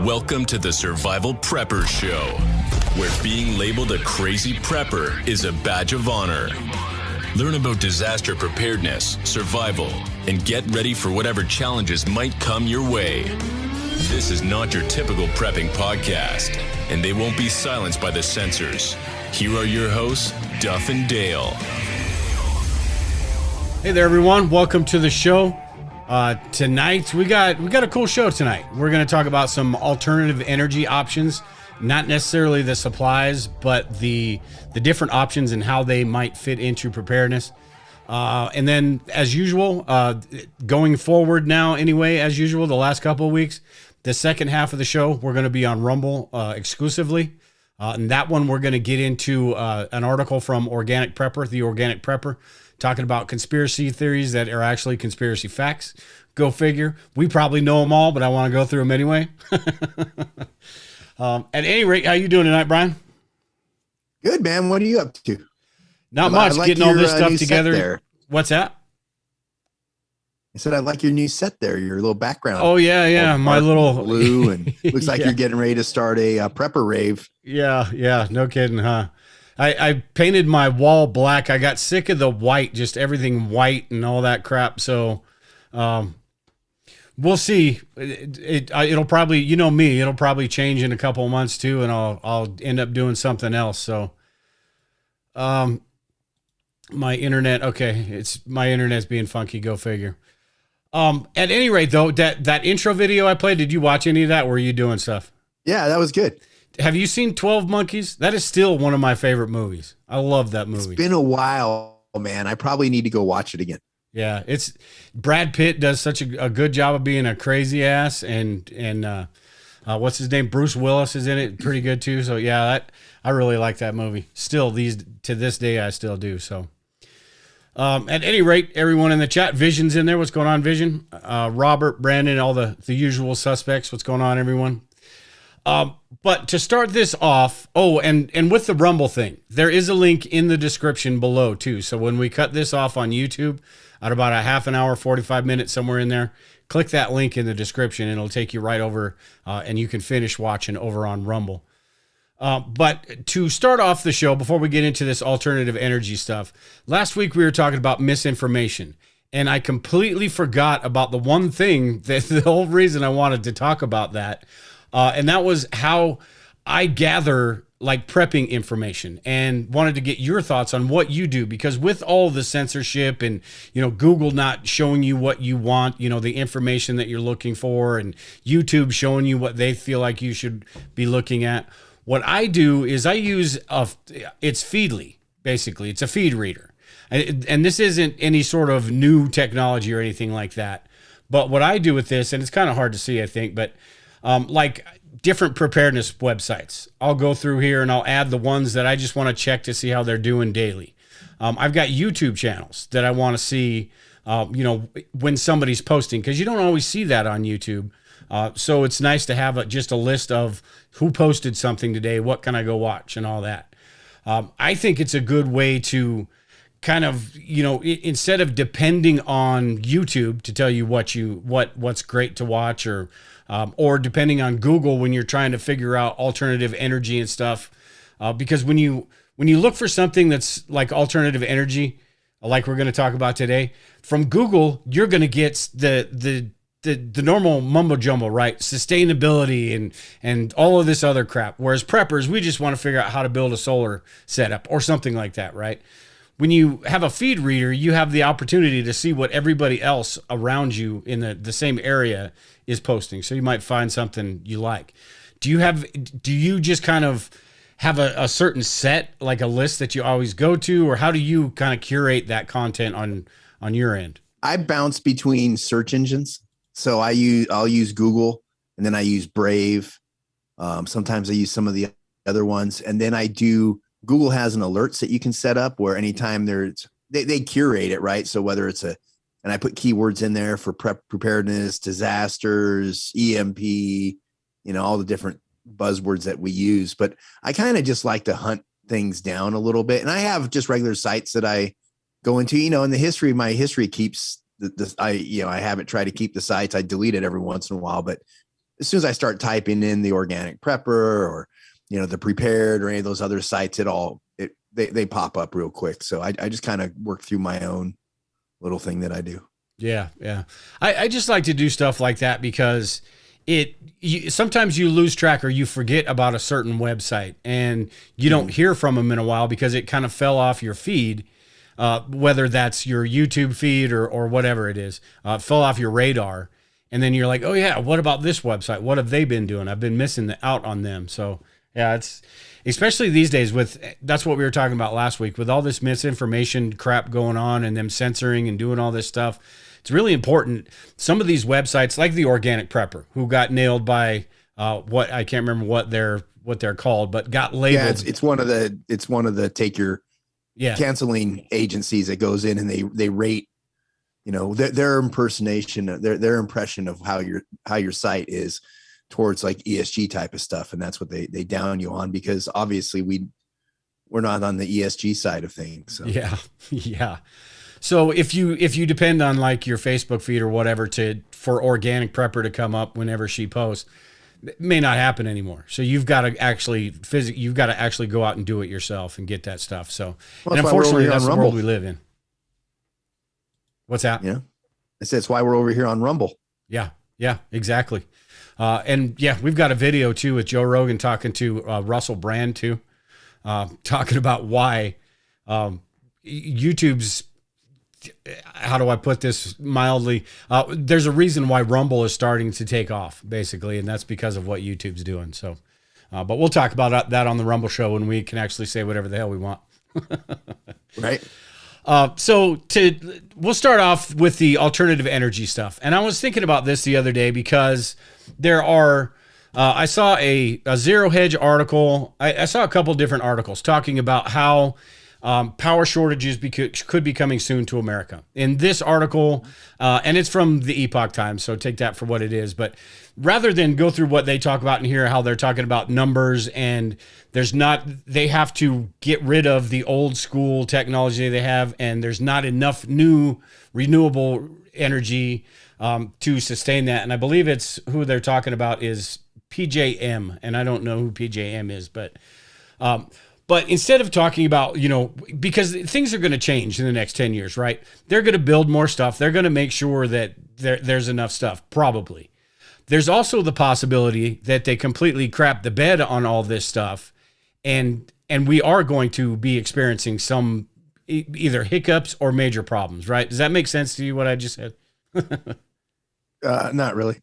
Welcome to the Survival Prepper Show, where being labeled a crazy prepper is a badge of honor. Learn about disaster preparedness, survival, and get ready for whatever challenges might come your way. This is not your typical prepping podcast, and they won't be silenced by the censors. Here are your hosts, Duff and Dale. Hey there, everyone. Welcome to the show. Tonight we got a cool show tonight. We're going to talk about some alternative energy options, not necessarily the supplies, but the different options and how they might fit into preparedness. And then, as usual, going forward now, anyway, as usual, the last couple of weeks, the second half of the show, we're going to be on Rumble exclusively. And that one, we're going to get into an article from Organic Prepper, the Organic Prepper, talking about conspiracy theories that are actually conspiracy facts. Go figure. We probably know them all, but I want to go through them anyway. At any rate, how you doing tonight, Brian? Good, man. What are you up to? Not much. Like getting all this stuff together. What's that? I said I like your new set there. Your little background. Oh yeah. My little blue and looks like you're getting ready to start a prepper rave. Yeah. No kidding, huh? I painted my wall black. I got sick of the white, just everything white and all that crap. So, we'll see. It'll probably, you know me, it'll probably change in a couple of months too, and I'll end up doing something else. So, my internet's being funky. Go figure. At any rate, though, that intro video I played, did you watch any of that? Were you doing stuff? Yeah, that was good. Have you seen 12 Monkeys? That is still one of my favorite movies. I love that movie. It's been a while, man. I probably need to go watch it again. Yeah, it's Brad Pitt does such a good job of being a crazy ass, and what's his name? Bruce Willis is in it, pretty good too. So yeah, I really like that movie. Still, to this day, I still do. So, at any rate, everyone in the chat, Vision's in there. What's going on, Vision? Robert, Brandon, all the usual suspects. What's going on, everyone? But to start this off, and with the Rumble thing, there is a link in the description below too. So when we cut this off on YouTube at about a half an hour, 45 minutes, somewhere in there, click that link in the description and it'll take you right over, and you can finish watching over on Rumble. But to start off the show, before we get into this alternative energy stuff, last week we were talking about misinformation, and I completely forgot about the one thing that the whole reason I wanted to talk about that. And that was how I gather like prepping information, and wanted to get your thoughts on what you do, because with all the censorship and, Google not showing you what you want, the information that you're looking for, and YouTube showing you what they feel like you should be looking at. What I do is I use it's Feedly, basically. It's a feed reader. And this isn't any sort of new technology or anything like that. But what I do with this, and it's kind of hard to see, I think, but like different preparedness websites. I'll go through here and I'll add the ones that I just want to check to see how they're doing daily. I've got YouTube channels that I want to see, when somebody's posting, because you don't always see that on YouTube. So it's nice to have just a list of who posted something today, what can I go watch, and all that. I think it's a good way to kind of, instead of depending on YouTube to tell you what's great to watch, or depending on Google when you're trying to figure out alternative energy and stuff. Because when you look for something that's like alternative energy, like we're going to talk about today, from Google, you're going to get the normal mumbo jumbo, right? Sustainability and all of this other crap. Whereas preppers, we just want to figure out how to build a solar setup or something like that, right? When you have a feed reader, you have the opportunity to see what everybody else around you in the same area is posting. So you might find something you like. Do you just kind of have a certain set, like a list that you always go to, or how do you kind of curate that content on your end? I bounce between search engines. So I'll use Google, and then I use Brave. Sometimes I use some of the other ones, and then Google has an alerts that you can set up where anytime they curate it, right? So whether it's and I put keywords in there for preparedness, disasters, EMP, all the different buzzwords that we use. But I kind of just like to hunt things down a little bit. And I have just regular sites that I go into, in the history, my history keeps I haven't tried to keep the sites. I delete it every once in a while, but as soon as I start typing in the organic prepper or, the prepared or any of those other sites, they pop up real quick. So I just kind of work through my own little thing that I do. Yeah. Yeah. I just like to do stuff like that because sometimes you lose track or you forget about a certain website and you don't hear from them in a while because it kind of fell off your feed. Whether that's your YouTube feed or whatever it is, fell off your radar. And then you're like, oh yeah, what about this website? What have they been doing? I've been missing out on them. So yeah, it's especially these days that's what we were talking about last week with all this misinformation crap going on and them censoring and doing all this stuff. It's really important. Some of these websites like the Organic Prepper who got nailed by what I can't remember what they're called, but got labeled. Yeah, it's one of the take your canceling agencies that goes in and they rate, their impersonation, their impression of how your site is towards like ESG type of stuff. And that's what they down you on, because obviously we're not on the ESG side of things. So. Yeah. Yeah. So if you depend on like your Facebook feed or whatever for Organic Prepper to come up whenever she posts, it may not happen anymore. So you've got to actually go out and do it yourself and get that stuff. So, and unfortunately, that's the world we live in. What's that? Yeah, I said it's why we're over here on Rumble. Yeah, exactly. And yeah, we've got a video too with Joe Rogan talking to Russell Brand too, talking about why YouTube's. How do I put this mildly? There's a reason why Rumble is starting to take off, basically, and that's because of what YouTube's doing. So, but we'll talk about that on the Rumble show when we can actually say whatever the hell we want. Right. So we'll start off with the alternative energy stuff. And I was thinking about this the other day because there are, I saw a Zero Hedge article. I saw a couple different articles talking about how power shortages could be coming soon to America. In this article, and it's from the Epoch Times, so take that for what it is. But rather than go through what they talk about and hear how they're talking about numbers and they have to get rid of the old school technology they have, and there's not enough new renewable energy to sustain that. And I believe it's who they're talking about is PJM, and I don't know who PJM is, but instead of talking about, because things are going to change in the next 10 years, right? They're going to build more stuff. They're going to make sure that there's enough stuff, probably. There's also the possibility that they completely crap the bed on all this stuff, and we are going to be experiencing some either hiccups or major problems, right? Does that make sense to you, what I just said? Not really.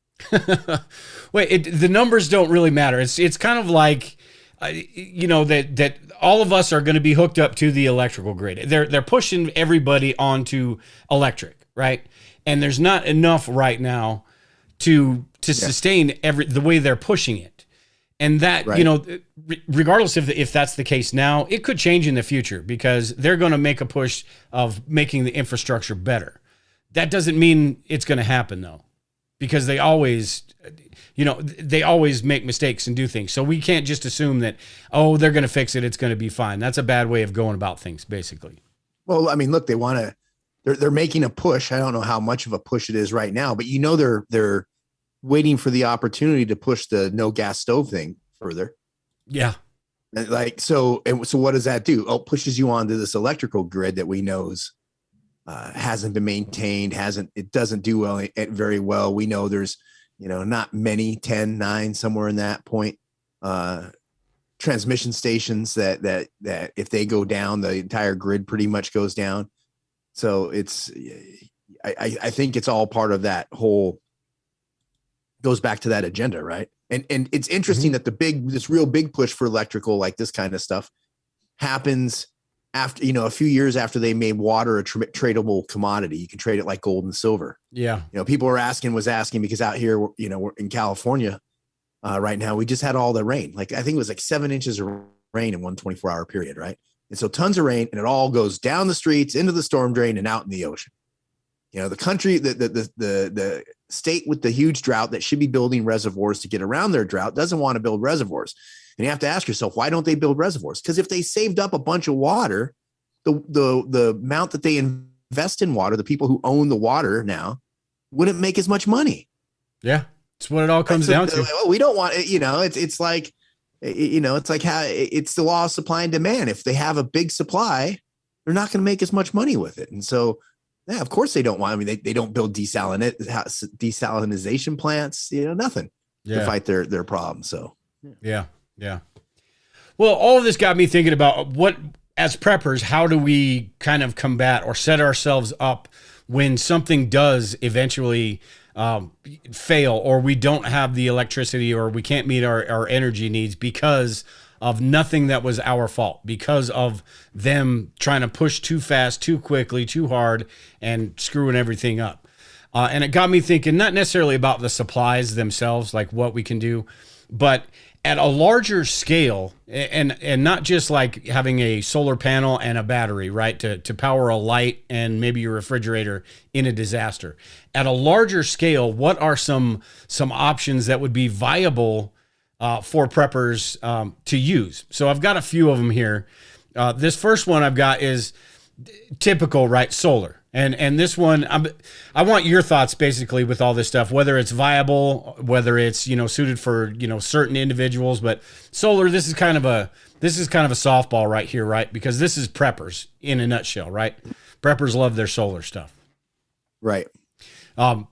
Wait, the numbers don't really matter. It's kind of like... that all of us are going to be hooked up to the electrical grid. They're pushing everybody onto electric, right? And there's not enough right now to sustain the way they're pushing it. And that, right. Regardless if that's the case now, it could change in the future because they're going to make a push of making the infrastructure better. That doesn't mean it's going to happen though, because they always make mistakes and do things. So we can't just assume that, they're going to fix it, it's going to be fine. That's a bad way of going about things, basically. Well, I mean, look, they're making a push. I don't know how much of a push it is right now, but they're waiting for the opportunity to push the no gas stove thing further. Yeah. So what does that do? It pushes you onto this electrical grid that we knows hasn't been maintained, it doesn't do very well. We know there's, not many, 10, 9, somewhere in that point, transmission stations that if they go down, the entire grid pretty much goes down. So I think it's all part of that whole, goes back to that agenda, right? And it's interesting that this real big push for electrical, like this kind of stuff, happens after, a few years after they made water a tradable commodity. You can trade it like gold and silver. Yeah. People were asking because out here, we're in California right now, we just had all the rain. Like, I think it was like 7 inches of rain in one 24-hour period. Right. And so tons of rain, and it all goes down the streets, into the storm drain, and out in the ocean. The country, the state with the huge drought that should be building reservoirs to get around their drought doesn't want to build reservoirs. And you have to ask yourself, why don't they build reservoirs? Because if they saved up a bunch of water, the amount that they invest in water, the people who own the water now, wouldn't make as much money. Yeah. It's what it all comes down to. Well, we don't want it. It's like, it's like how it's the law of supply and demand. If they have a big supply, they're not going to make as much money with it. And so, yeah, of course they don't want, I mean, they don't build desalinization plants, nothing to fight their problem. So, yeah. Well, all of this got me thinking about what, as preppers, how do we kind of combat or set ourselves up when something does eventually fail, or we don't have the electricity, or we can't meet our energy needs because of nothing that was our fault, because of them trying to push too fast, too quickly, too hard, and screwing everything up. And it got me thinking, not necessarily about the supplies themselves, like what we can do, but at a larger scale, and not just like having a solar panel and a battery, right, to power a light and maybe your refrigerator in a disaster. At a larger scale, what are some options that would be viable for preppers to use? So I've got a few of them here. This first one I've got is typical, right? Solar. And this one, I want your thoughts basically with all this stuff, whether it's viable, whether it's, suited for, certain individuals, but solar, this is kind of a softball right here, right? Because this is preppers in a nutshell, right? Preppers love their solar stuff. Right. And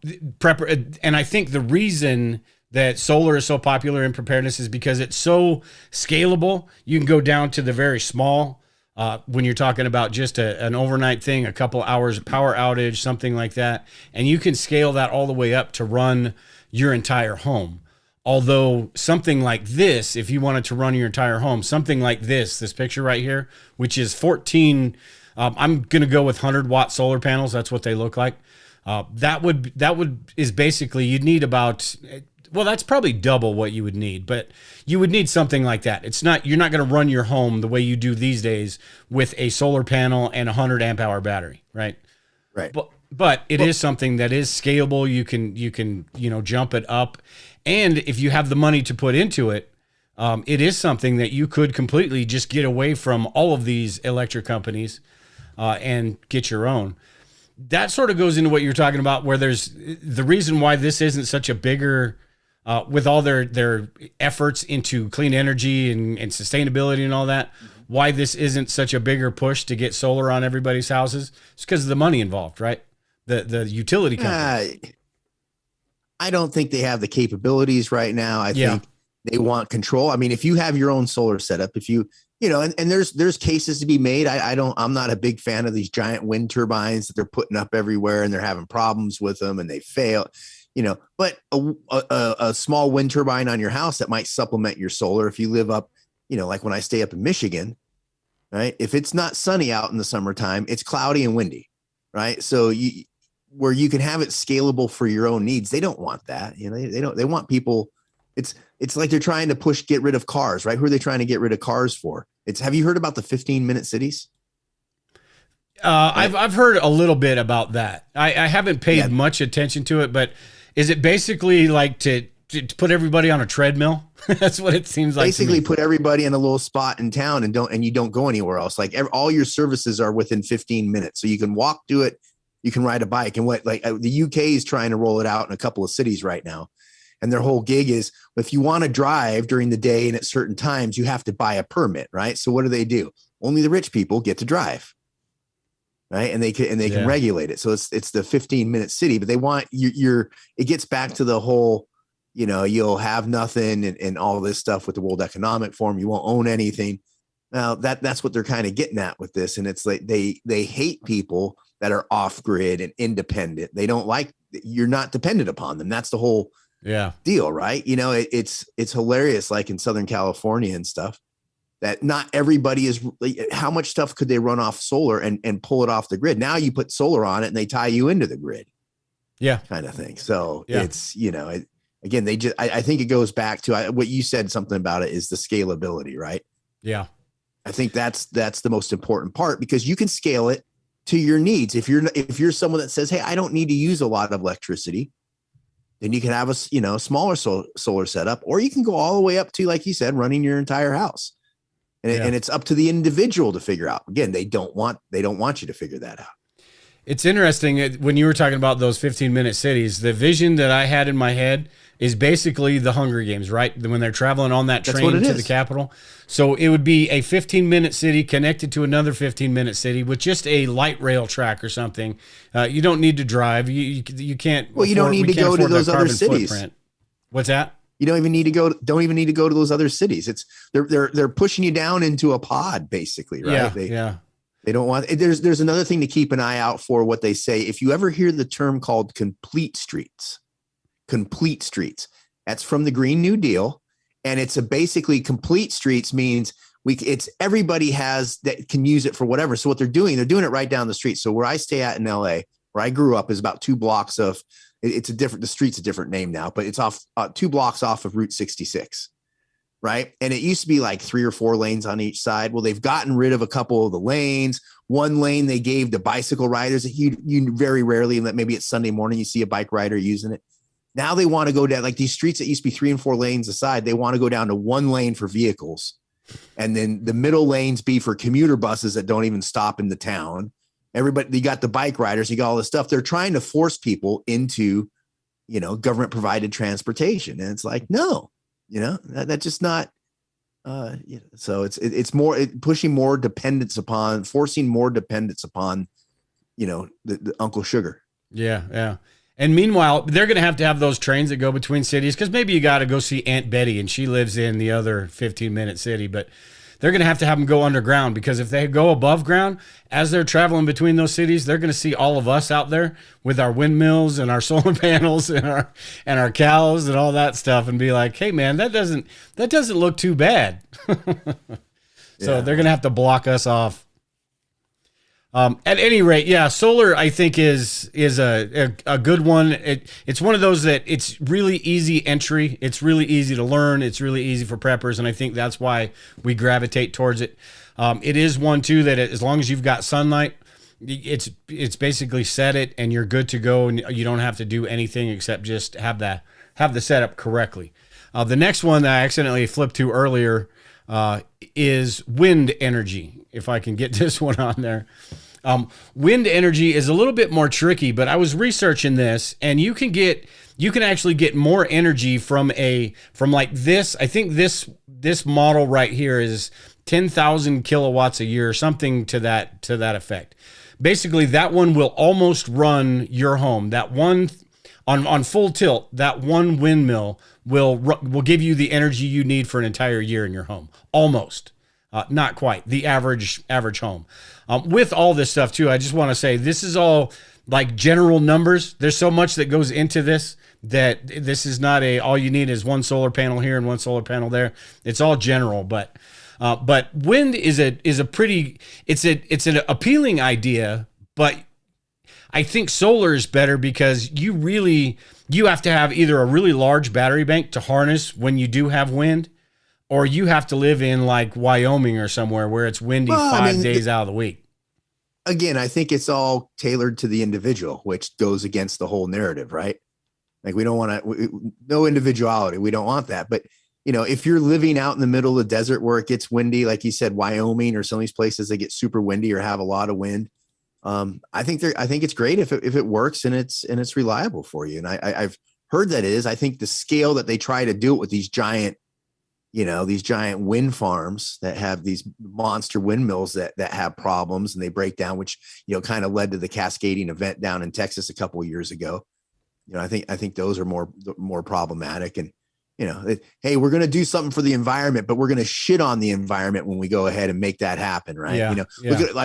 I think the reason that solar is so popular in preparedness is because it's so scalable. You can go down to the very small, when you're talking about just an overnight thing, a couple hours power outage, something like that. And you can scale that all the way up to run your entire home. Although something like this, if you wanted to run your entire home, something like this picture right here, which is 14, I'm going to go with 100-watt solar panels. That's what they look like. Is basically, you'd need about, well, that's probably double what you would need, but you would need something like that. You're not going to run your home the way you do these days with a solar panel and a 100 amp hour battery, right? Right. But it is something that is scalable. You can jump it up. And if you have the money to put into it, it is something that you could completely just get away from all of these electric companies and get your own. That sort of goes into what you're talking about, where there's the reason why this isn't such a bigger, with all their efforts into clean energy and sustainability and all that, why this isn't such a bigger push to get solar on everybody's houses. It's because of the money involved, right? The utility companies. I don't think they have the capabilities right now. I think they want control. I mean, if you have your own solar setup, if you and there's cases to be made. I'm not a big fan of these giant wind turbines that they're putting up everywhere and they're having problems with them and they fail, but a small wind turbine on your house that might supplement your solar. If you live up, like when I stay up in Michigan, right? If it's not sunny out in the summertime, it's cloudy and windy, right? So where you can have it scalable for your own needs, they don't want that. They want people. It's like they're trying to get rid of cars, right? Who are they trying to get rid of cars for? Have you heard about the 15-minute cities? I've heard a little bit about that. I haven't paid much attention to it, but is it basically like to put everybody on a treadmill? That's what it seems like. Basically put everybody in a little spot in town and you don't go anywhere else. Like all your services are within 15 minutes. So you can walk to it, you can ride a bike. And the UK is trying to roll it out in a couple of cities right now. And their whole gig is, if you want to drive during the day and at certain times, you have to buy a permit, right? So what do? Only the rich people get to drive, right? And they can regulate it. So it's the 15-minute city, but they want it gets back to the whole, you'll have nothing and all this stuff with the World Economic Forum. You won't own anything. Now that's what they're kind of getting at with this. And it's like they hate people that are off grid and independent. They don't like, you're not dependent upon them. That's the whole deal, right? It's hilarious, like in Southern California and stuff, that not everybody is. How much stuff could they run off solar and pull it off the grid? Now you put solar on it and they tie you into the grid, kind of thing. So it's again, I think it goes back to what you said. Something about it is the scalability, right? Yeah, I think that's the most important part, because you can scale it to your needs. If you're someone that says, hey, I don't need to use a lot of electricity, then you can have a smaller solar setup, or you can go all the way up to, like you said, running your entire house. And it's up to the individual to figure out. Again, they don't want you to figure that out. It's interesting when you were talking about those 15-minute cities, the vision that I had in my head, is basically the Hunger Games, right? When they're traveling on that That's what train it to is. the Capitol. So it would be a 15-minute city connected to another 15-minute city with just a light rail track or something. You don't need to drive. You can't. Well, you don't need we to can't go to afford the those other carbon cities. footprint. What's that? You don't even need to go. Don't even need to go to those other cities. It's they're pushing you down into a pod, basically, right? Yeah. They don't want. There's another thing to keep an eye out for. What they say, if you ever hear the term called complete streets, that's from the Green New Deal, and it's basically complete streets means it's everybody has that can use it for whatever. So what they're doing it right down the street. So where I stay at in LA, where I grew up, is about 2 blocks of. The street's a different name now, but it's off 2 blocks off of Route 66, right? And it used to be like 3 or 4 lanes on each side. Well, they've gotten rid of a couple of the lanes. One lane they gave to bicycle riders. You very rarely, maybe it's Sunday morning, you see a bike rider using it. Now they want to go down, like these streets that used to be 3 and 4 lanes aside, they want to go down to 1 lane for vehicles. And then the middle lanes be for commuter buses that don't even stop in the town. Everybody, you got the bike riders, you got all this stuff. They're trying to force people into, government provided transportation. And it's like, no, that's just not, so it's more forcing more dependence upon, the Uncle Sugar. Yeah. And meanwhile, they're going to have those trains that go between cities, because maybe you got to go see Aunt Betty and she lives in the other 15-minute city, but they're going to have them go underground, because if they go above ground, as they're traveling between those cities, they're going to see all of us out there with our windmills and our solar panels and our cows and all that stuff, and be like, hey man, that doesn't look too bad. So they're going to have to block us off. At any rate, yeah, solar I think is a good one. It's one of those that it's really easy entry. It's really easy to learn. It's really easy for preppers, and I think that's why we gravitate towards it. It is one too that as long as you've got sunlight, it's basically set it and you're good to go, and you don't have to do anything except just have the setup correctly. The next one that I accidentally flipped to earlier is wind energy. If I can get this one on there. Wind energy is a little bit more tricky, but I was researching this, and you can actually get more energy from like this. I think this model right here is 10,000 kilowatts a year, something to that effect. Basically, that one will almost run your home. That one on full tilt, that one windmill will give you the energy you need for an entire year in your home. Almost. Not quite the average home. With all this stuff too, I just want to say this is all like general numbers. There's so much that goes into this that this is not all you need is one solar panel here and one solar panel there. It's all general, but wind is a pretty, it's an appealing idea, but I think solar is better because you have to have either a really large battery bank to harness when you do have wind, or you have to live in like Wyoming or somewhere where it's windy 5 days out of the week. Again, I think it's all tailored to the individual, which goes against the whole narrative, right? Like we don't want no individuality. We don't want that. But, if you're living out in the middle of the desert where it gets windy, like you said, Wyoming or some of these places that get super windy or have a lot of wind, I think it's great if it works and it's reliable for you. And I've heard that it is. I think the scale that they try to do it with these giant wind farms that have these monster windmills that have problems and they break down, which, kind of led to the cascading event down in Texas a couple of years ago. I think those are more problematic. And, hey, we're going to do something for the environment, but we're going to shit on the environment when we go ahead and make that happen. Right. Yeah, Look at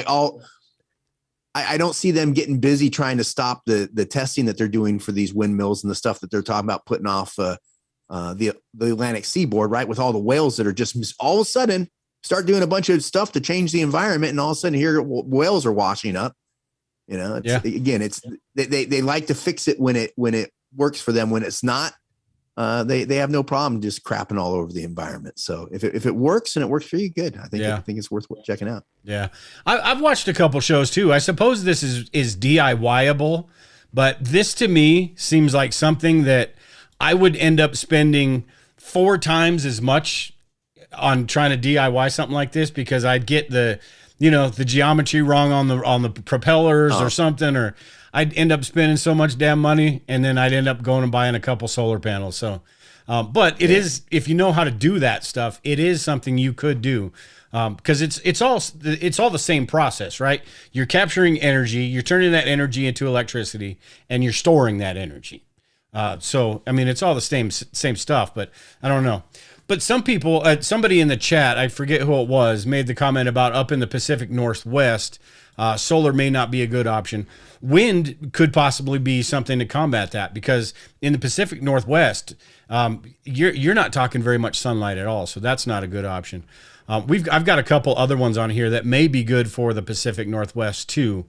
I don't see them getting busy trying to stop the testing that they're doing for these windmills and the stuff that they're talking about putting off, the Atlantic seaboard, right? With all the whales that are just all of a sudden start doing a bunch of stuff to change the environment. And all of a sudden here whales are washing up, Again, it's, they like to fix it when it works for them. When it's not, they have no problem just crapping all over the environment. So if it works and it works for you, good. I think it's worth checking out. Yeah. I've watched a couple shows too. I suppose this is DIY-able, but this to me seems like something that I would end up spending 4 times as much on trying to DIY something like this, because I'd get the geometry wrong on the propellers or something, or I'd end up spending so much damn money, and then I'd end up going and buying a couple solar panels. So, but it is, if you know how to do that stuff, it is something you could do. Because it's all the same process, right? You're capturing energy, you're turning that energy into electricity, and you're storing that energy. So I mean, it's all the same stuff, but I don't know. But some people, somebody in the chat, I forget who it was, made the comment about up in the Pacific Northwest, solar may not be a good option. Wind could possibly be something to combat that, because in the Pacific Northwest, you're not talking very much sunlight at all, so that's not a good option. I've got a couple other ones on here that may be good for the Pacific Northwest too,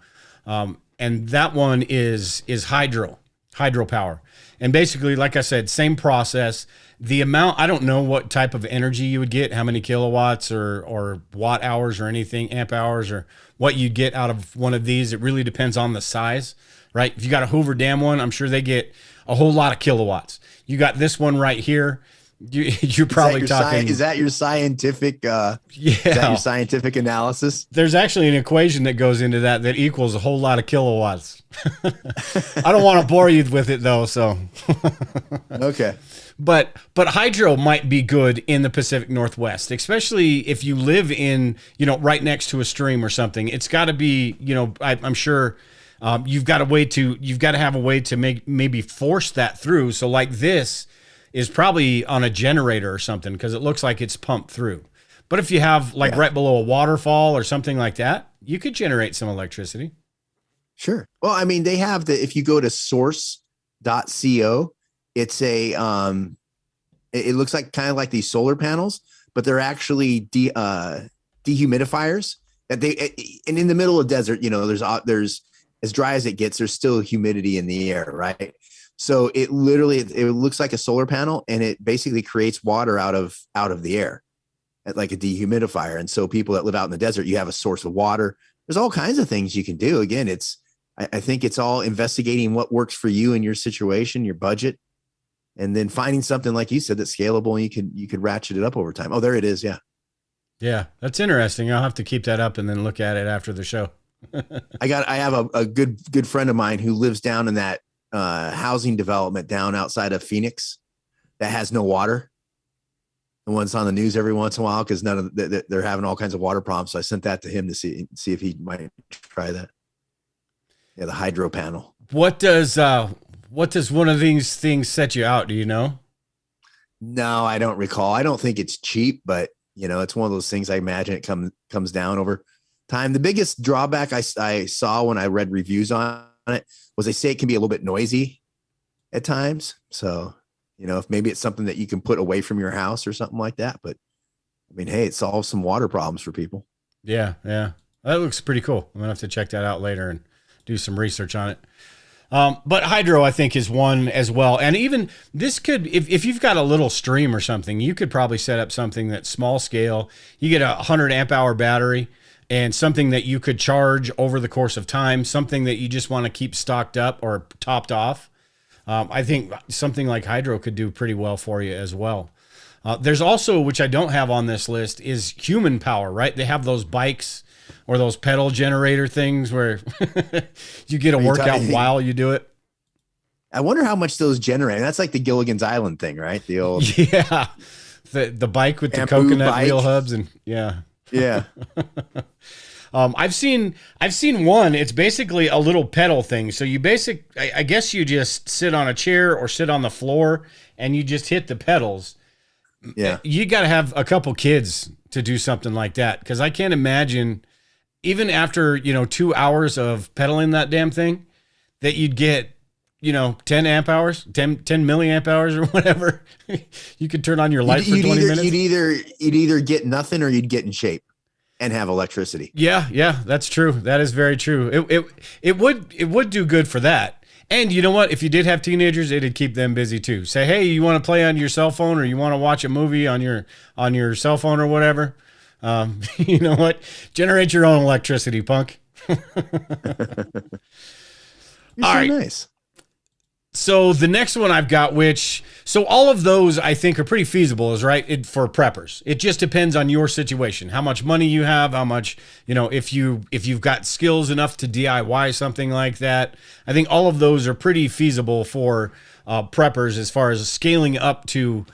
and that one is hydropower. And basically, like I said, same process. The amount, I don't know what type of energy you would get, how many kilowatts or watt hours or anything, amp hours, or what you get out of one of these. It really depends on the size, right? If you got a Hoover Dam one, I'm sure they get a whole lot of kilowatts. You got this one right here. You're probably talking. Is that your scientific? Is that your scientific analysis? There's actually an equation that goes into that equals a whole lot of kilowatts. I don't want to bore you with it though, so. Okay. But hydro might be good in the Pacific Northwest, especially if you live in, right next to a stream or something. It's got to be, I'm sure you've got to have a way to maybe force that through. So like this is probably on a generator or something, because it looks like it's pumped through. But if you have right below a waterfall or something like that, you could generate some electricity. Sure. Well, I mean, they have if you go to source.co, it's it looks like kind of like these solar panels, but they're actually dehumidifiers and in the middle of desert, there's as dry as it gets, there's still humidity in the air. Right. So it looks like a solar panel, and it basically creates water out of the air, like a dehumidifier. And so people that live out in the desert, you have a source of water. There's all kinds of things you can do. Again, I think it's all investigating what works for you and your situation, your budget, and then finding something like you said that's scalable, and you could ratchet it up over time. Oh, there it is. Yeah. Yeah. That's interesting. I'll have to keep that up and then look at it after the show. I have a good friend of mine who lives down in that housing development down outside of Phoenix that has no water. The one's on the news every once in a while because they're having all kinds of water problems. So I sent that to him to see if he might try that. Yeah, the hydro panel. What does one of these things set you out? Do you know? No, I don't recall. I don't think it's cheap, but it's one of those things. I imagine it comes down over time. The biggest drawback I saw when I read reviews on it was they say it can be a little bit noisy at times. So, if maybe it's something that you can put away from your house or something like that. But I mean, hey, it solves some water problems for people. Yeah. Yeah. That looks pretty cool. I'm gonna have to check that out later and do some research on it. But hydro, I think, is one as well. And even this could, if you've got a little stream or something, you could probably set up something that's small scale. You get a 100 amp hour battery, and something that you could charge over the course of time, something that you just want to keep stocked up or topped off. I think something like hydro could do pretty well for you as well. There's also, which I don't have on this list, is human power, right? They have those bikes or those pedal generator things where you get a workout while you do it. I wonder how much those generate. That's like the Gilligan's Island thing, right? The old the bike with the coconut wheel hubs and yeah. I've seen one. It's basically a little pedal thing. So I guess you just sit on a chair or sit on the floor and you just hit the pedals. Yeah. You got to have a couple kids to do something like that, because I can't imagine, even after 2 hours of pedaling that damn thing, that you'd get 10 amp hours, 10 milliamp hours or whatever. You could turn on your light for 20 minutes. You'd either get nothing or you'd get in shape and have electricity. Yeah, that's true. That is very true. It would do good for that. And you know what? If you did have teenagers, it'd keep them busy too. Say, hey, you want to play on your cell phone, or you want to watch a movie on your cell phone or whatever? You know what? Generate your own electricity, punk. You're so nice. So the next one I've got, so all of those I think are pretty feasible, is right for preppers. It just depends on your situation, how much money you have, how much, if you've got skills enough to DIY something like that. I think all of those are pretty feasible for preppers as far as scaling up to,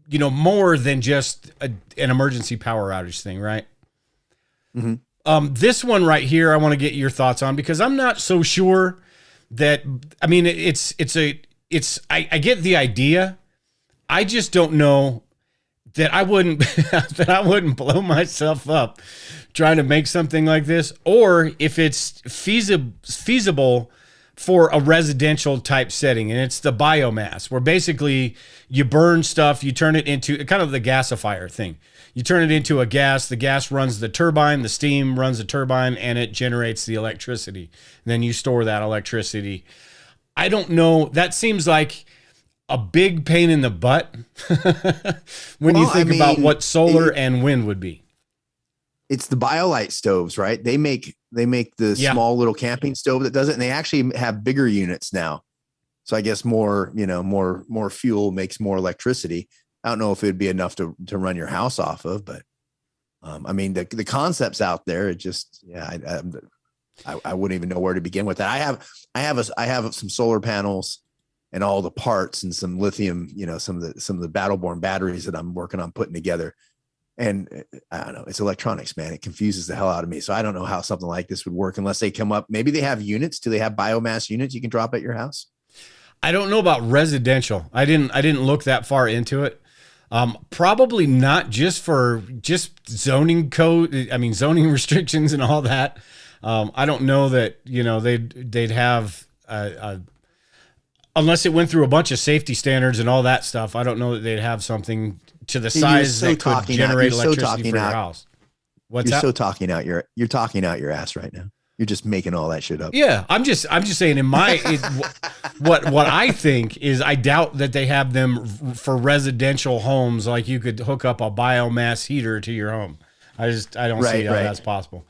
more than just an emergency power outage thing, right? Mm-hmm. This one right here, I want to get your thoughts on, because I'm not so sure that, I mean, I get the idea. I just don't know that I wouldn't, that I wouldn't blow myself up trying to make something like this, or if it's feasible for a residential type setting. And it's the biomass, where basically you burn stuff, you turn it into kind of the gasifier thing. You turn it into a gas, the gas runs the turbine, the steam runs the turbine, and it generates the electricity. And then you store that electricity. I don't know. That seems like a big pain in the butt when you think about what solar and wind would be. It's the BioLite stoves, right? They make the small little camping stove that does it, and they actually have bigger units now. So I guess more fuel makes more electricity. I don't know if it'd be enough to run your house off of, but I mean, the concept's out there. It just, I wouldn't even know where to begin with that. I have some solar panels and all the parts and some lithium, some of the Battleborn batteries that I'm working on putting together. And I don't know, it's electronics, man. It confuses the hell out of me. So I don't know how something like this would work unless they come up. Maybe they have units. Do they have biomass units you can drop at your house? I don't know about residential. I didn't look that far into it. Probably not, just zoning code. I mean, zoning restrictions and all that. I don't know that, they'd have, unless it went through a bunch of safety standards and all that stuff. I don't know that they'd have something to the size that could generate electricity for your house. What's that? You're talking out your ass right now. You're just making all that shit up. Yeah, I'm just saying what I think is, I doubt that they have them for residential homes. Like you could hook up a biomass heater to your home. I don't see how that's possible.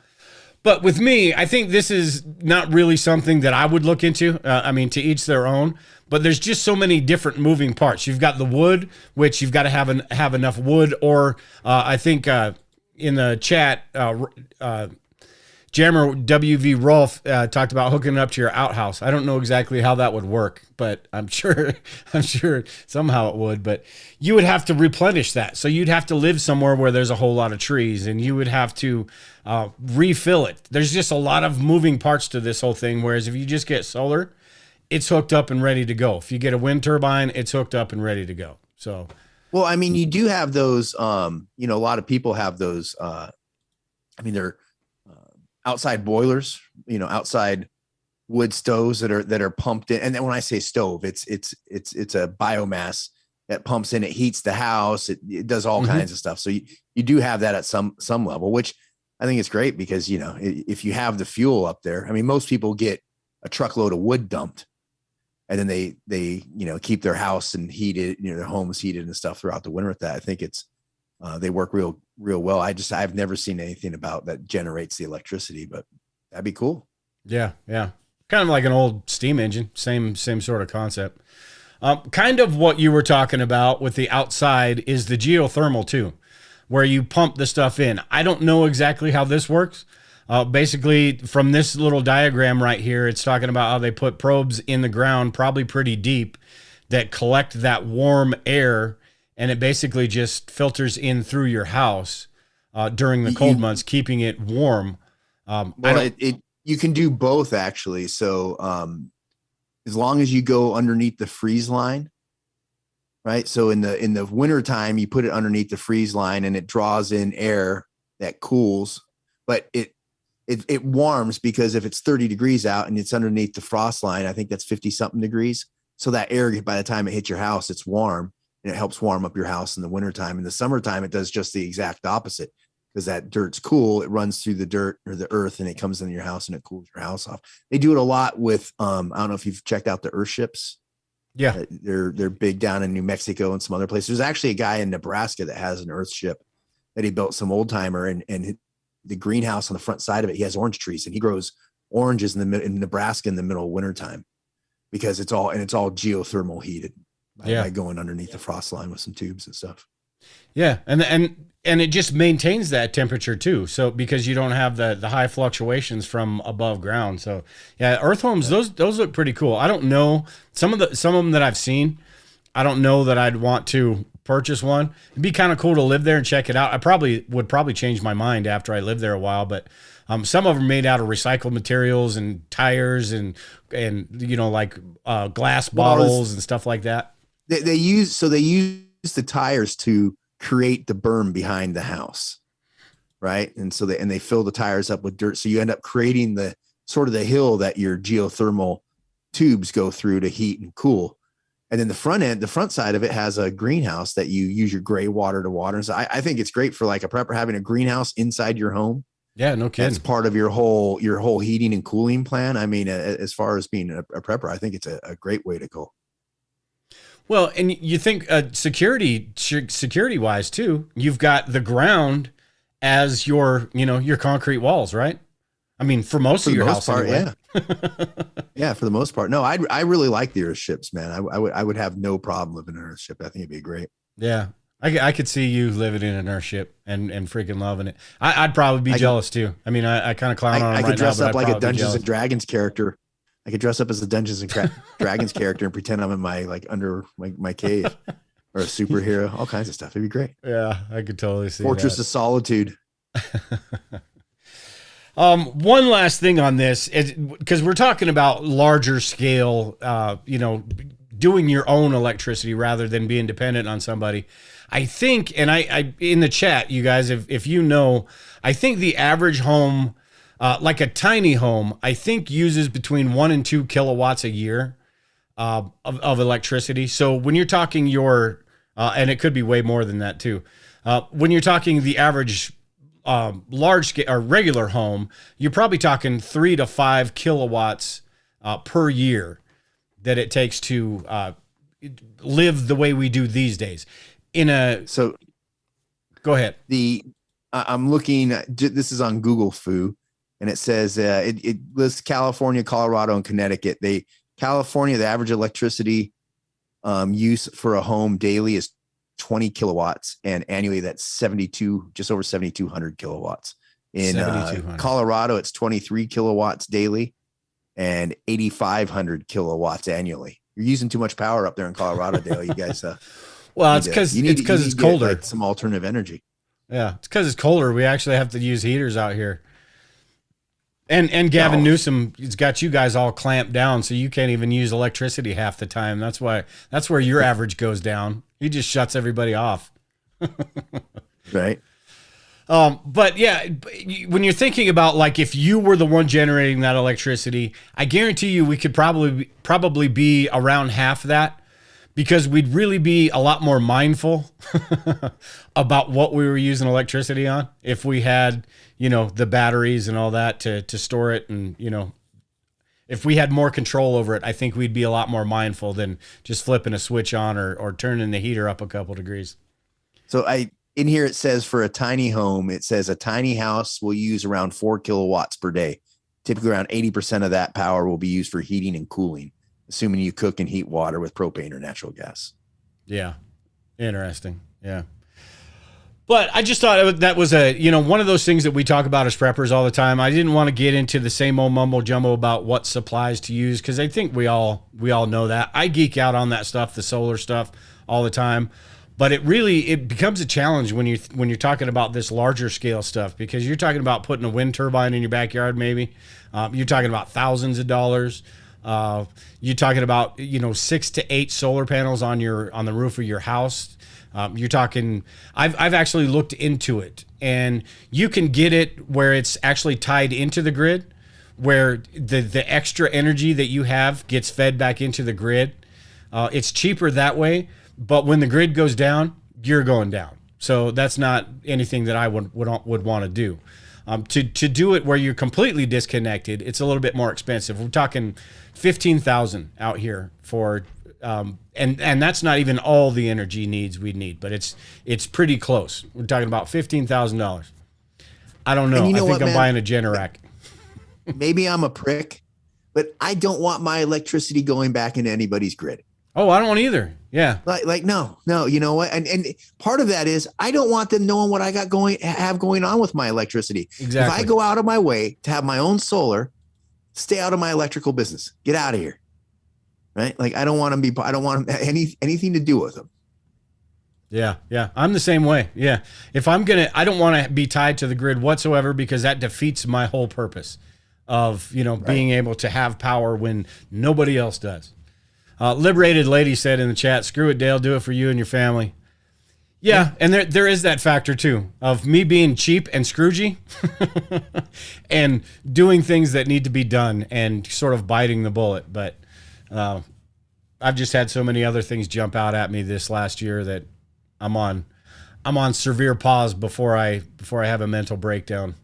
But with me, I think this is not really something that I would look into. I mean, to each their own. But there's just so many different moving parts. You've got the wood, which you've got to have enough wood, or I think in the chat, Jammer WV Rolf talked about hooking it up to your outhouse. I don't know exactly how that would work, but I'm sure somehow it would. But you would have to replenish that, so you'd have to live somewhere where there's a whole lot of trees, and you would have to refill it. There's just a lot of moving parts to this whole thing. Whereas if you just get solar, it's hooked up and ready to go. If you get a wind turbine, it's hooked up and ready to go. So, well, I mean, you do have those. A lot of people have those. They're outside boilers, outside wood stoves that are pumped in. And then when I say stove, it's a biomass that pumps in, it heats the house. It does all kinds of stuff. So you do have that at some level, which I think is great because, if you have the fuel up there, I mean, most people get a truckload of wood dumped and then they keep their house and heated, their homes heated and stuff throughout the winter with that. I think it's, they work real well. I've never seen anything about that generates the electricity, but that'd be cool. Yeah. Kind of like an old steam engine, same sort of concept. Kind of what you were talking about with the outside is the geothermal too, where you pump the stuff in. I don't know exactly how this works. Basically, from this little diagram right here, it's talking about how they put probes in the ground, probably pretty deep, that collect that warm air, and it basically just filters in through your house during the cold months, keeping it warm. You can do both, actually. So as long as you go underneath the freeze line, right? So in the winter time, you put it underneath the freeze line and it draws in air that cools, but it warms, because if it's 30 degrees out and it's underneath the frost line, I think that's 50 something degrees. So that air, by the time it hits your house, it's warm, and it helps warm up your house in the wintertime. In the summertime, it does just the exact opposite, because that dirt's cool. It runs through the dirt or the earth and it comes into your house and it cools your house off. They do it a lot with, I don't know if you've checked out the earth ships. Yeah. They're big down in New Mexico and some other places. There's actually a guy in Nebraska that has an earth ship that he built, some old timer, and the greenhouse on the front side of it, he has orange trees, and he grows oranges in Nebraska in the middle of wintertime. because it's all geothermal heated Yeah. by going underneath the frost line with some tubes and stuff. Yeah. And it just maintains that temperature too. So because you don't have the high fluctuations from above ground. So yeah, earth homes, those look pretty cool. I don't know some of them that I've seen. I don't know that I'd want to purchase one. It'd be kind of cool to live there and check it out. I would probably change my mind after I lived there a while, but some of them made out of recycled materials and tires and like glass bottles and stuff like that. They use the tires to create the berm behind the house, right? And so they fill the tires up with dirt, so you end up creating the sort of the hill that your geothermal tubes go through to heat and cool. And then the front side of it has a greenhouse that you use your gray water to water. And so I think it's great for like a prepper having a greenhouse inside your home. Yeah, no kidding. That's part of your whole heating and cooling plan. I mean, as far as being a prepper, I think it's a great way to go. Well, and you think security wise too, you've got the ground as your concrete walls, right? I mean, for most of your house, part, anyway. yeah. Yeah, for the most part. No, I really like the earth ships, man. I would have no problem living in an earth ship. I think it'd be great. Yeah. I could see you living in an earth ship and freaking loving it. I'd probably be jealous too. I mean, I kind of clown on them I right could dress now, up like a Dungeons and Dragons character. I could dress up as a Dungeons and Dragons character and pretend I'm in my under my cave, or a superhero, all kinds of stuff. It'd be great. Yeah, I could totally see Fortress of Solitude. One last thing on this is because we're talking about larger scale, doing your own electricity rather than being dependent on somebody. I think, and I in the chat, you guys, if you know, I think the average home, like a tiny home, I think uses between 1 and 2 kilowatts a year of electricity. So when you're talking and it could be way more than that too. When you're talking the average large scale or regular home, you're probably talking 3 to 5 kilowatts per year that it takes to live the way we do these days. So go ahead. I'm looking, this is on Google Foo, and it says it lists California, Colorado, and Connecticut. California, the average electricity use for a home daily is 20 kilowatts, and annually that's just over 7,200 kilowatts. In Colorado, it's 23 kilowatts daily and 8,500 kilowatts annually. You're using too much power up there in Colorado, Dale. You guys, well, it's because it's colder. Like some alternative energy. Yeah, it's because it's colder. We actually have to use heaters out here. And Gavin Newsom has got you guys all clamped down, so you can't even use electricity half the time. That's where your average goes down. He just shuts everybody off. Right. But yeah, when you're thinking about like if you were the one generating that electricity, I guarantee you we could probably be around half that, because we'd really be a lot more mindful about what we were using electricity on if we had, the batteries and all that to store it. And, if we had more control over it, I think we'd be a lot more mindful than just flipping a switch on or turning the heater up a couple degrees. So in here, it says for a tiny home, it says a tiny house will use around 4 kilowatts per day. Typically around 80% of that power will be used for heating and cooling, assuming you cook and heat water with propane or natural gas. Yeah. Interesting. Yeah. But I just thought that was one of those things that we talk about as preppers all the time. I didn't want to get into the same old mumbo jumbo about what supplies to use, because I think we all know that. I geek out on that stuff, the solar stuff, all the time. But it becomes a challenge when you're talking about this larger scale stuff, because you're talking about putting a wind turbine in your backyard, maybe. You're talking about thousands of dollars. You're talking about 6 to 8 solar panels on the roof of your house. You're talking, I've actually looked into it, and you can get it where it's actually tied into the grid, where the extra energy that you have gets fed back into the grid. It's cheaper that way, but when the grid goes down, you're going down. So that's not anything that I would want to do. To do it where you're completely disconnected, it's a little bit more expensive. We're talking $15,000 out here for, and that's not even all the energy needs we need, but it's pretty close. We're talking about $15,000. I don't know. I think I'm buying a Generac. Maybe I'm a prick, but I don't want my electricity going back into anybody's grid. Oh, I don't either. Yeah. No, you know what? And part of that is I don't want them knowing what I have going on with my electricity. Exactly. If I go out of my way to have my own solar, stay out of my electrical business. Get out of here. Right? Like I don't want anything to do with them. Yeah. Yeah. I'm the same way. Yeah. If I don't want to be tied to the grid whatsoever, because that defeats my whole purpose of, being able to have power when nobody else does. Liberated Lady said in the chat, screw it, Dale, do it for you and your family. Yeah, and there is that factor too of me being cheap and Scroogey and doing things that need to be done and sort of biting the bullet. But I've just had so many other things jump out at me this last year that I'm on severe pause before I have a mental breakdown.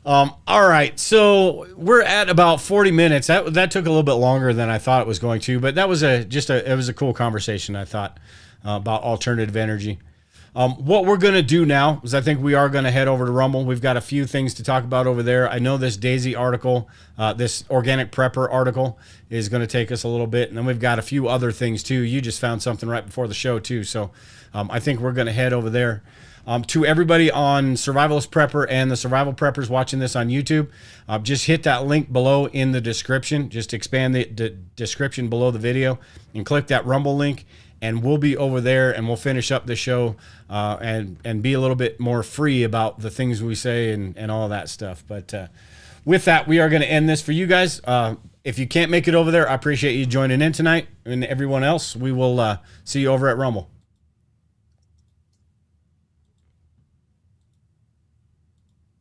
All right, so we're at about 40 minutes. That took a little bit longer than I thought it was going to, but that was it was a cool conversation, I thought, about alternative energy. What we're going to do now is I think we are going to head over to Rumble. We've got a few things to talk about over there. I know this Daisy article, this organic prepper article is going to take us a little bit, and then we've got a few other things too. You just found something right before the show too, so I think we're going to head over there. To everybody on Survivalist Prepper and the Survival Preppers watching this on YouTube, just hit that link below in the description. Just expand the description below the video and click that Rumble link, and we'll be over there and we'll finish up the show and be a little bit more free about the things we say and all that stuff. But with that, we are going to end this for you guys. If you can't make it over there, I appreciate you joining in tonight. And everyone else, we will see you over at Rumble.